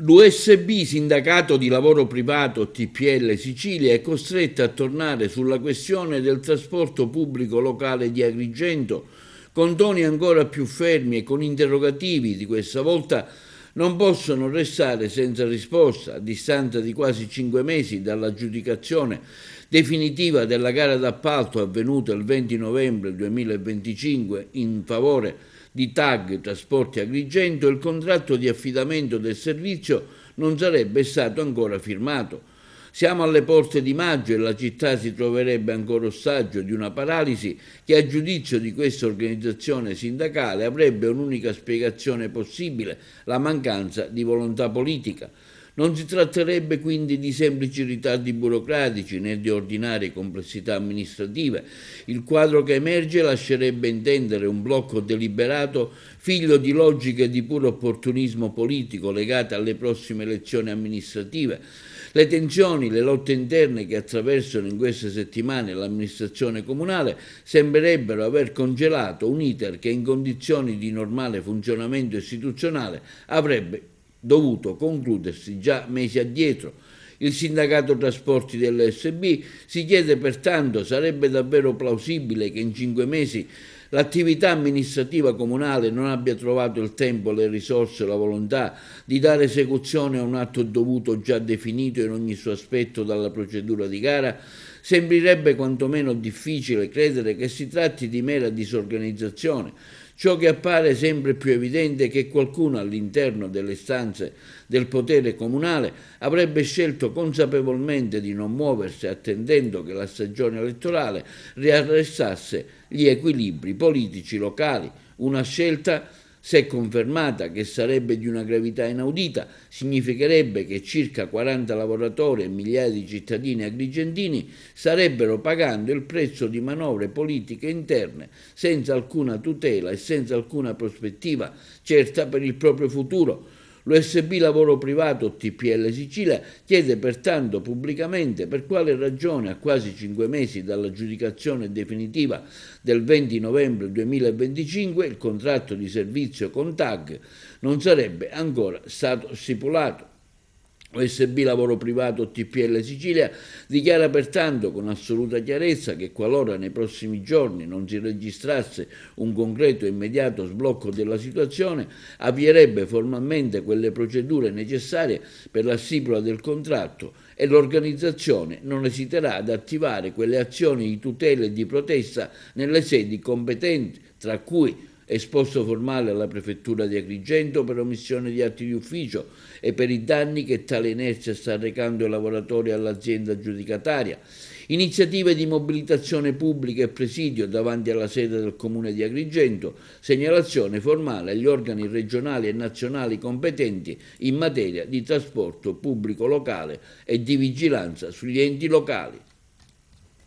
L'USB, sindacato di lavoro privato TPL Sicilia, è costretto a tornare sulla questione del trasporto pubblico locale di Agrigento con toni ancora più fermi e con interrogativi di questa volta non possono restare senza risposta a distanza di quasi 5 mesi dall'aggiudicazione definitiva della gara d'appalto avvenuta il 20 novembre 2025 in favore di TAG Trasporti Agrigento. Il contratto di affidamento del servizio non sarebbe stato ancora firmato. Siamo alle porte di maggio e la città si troverebbe ancora ostaggio di una paralisi che, a giudizio di questa organizzazione sindacale, avrebbe un'unica spiegazione possibile: la mancanza di volontà politica. Non si tratterebbe quindi di semplici ritardi burocratici né di ordinarie complessità amministrative. Il quadro che emerge lascerebbe intendere un blocco deliberato figlio di logiche di puro opportunismo politico legate alle prossime elezioni amministrative. Le tensioni, le lotte interne che attraversano in queste settimane l'amministrazione comunale sembrerebbero aver congelato un iter che in condizioni di normale funzionamento istituzionale avrebbe dovuto concludersi già mesi addietro. Il sindacato trasporti dell'SB si chiede pertanto: sarebbe davvero plausibile che in 5 mesi l'attività amministrativa comunale non abbia trovato il tempo, le risorse e la volontà di dare esecuzione a un atto dovuto già definito in ogni suo aspetto dalla procedura di gara? Sembrerebbe quantomeno difficile credere che si tratti di mera disorganizzazione. Ciò che appare sempre più evidente è che qualcuno all'interno delle stanze del potere comunale avrebbe scelto consapevolmente di non muoversi, attendendo che la stagione elettorale riarrestasse gli equilibri politici locali. Una scelta, se confermata, che sarebbe di una gravità inaudita, significherebbe che circa 40 lavoratori e migliaia di cittadini agrigentini starebbero pagando il prezzo di manovre politiche interne senza alcuna tutela e senza alcuna prospettiva certa per il proprio futuro. L'USB Lavoro Privato TPL Sicilia chiede pertanto pubblicamente per quale ragione, a quasi 5 mesi dall'aggiudicazione definitiva del 20 novembre 2025, il contratto di servizio con TAG non sarebbe ancora stato stipulato. OSB Lavoro Privato TPL Sicilia dichiara pertanto con assoluta chiarezza che, qualora nei prossimi giorni non si registrasse un concreto e immediato sblocco della situazione, avvierebbe formalmente quelle procedure necessarie per la stipula del contratto e l'organizzazione non esiterà ad attivare quelle azioni di tutela e di protesta nelle sedi competenti, tra cui esposto formale alla Prefettura di Agrigento per omissione di atti di ufficio e per i danni che tale inerzia sta recando ai lavoratori e all'azienda aggiudicataria, iniziative di mobilitazione pubblica e presidio davanti alla sede del Comune di Agrigento, segnalazione formale agli organi regionali e nazionali competenti in materia di trasporto pubblico locale e di vigilanza sugli enti locali.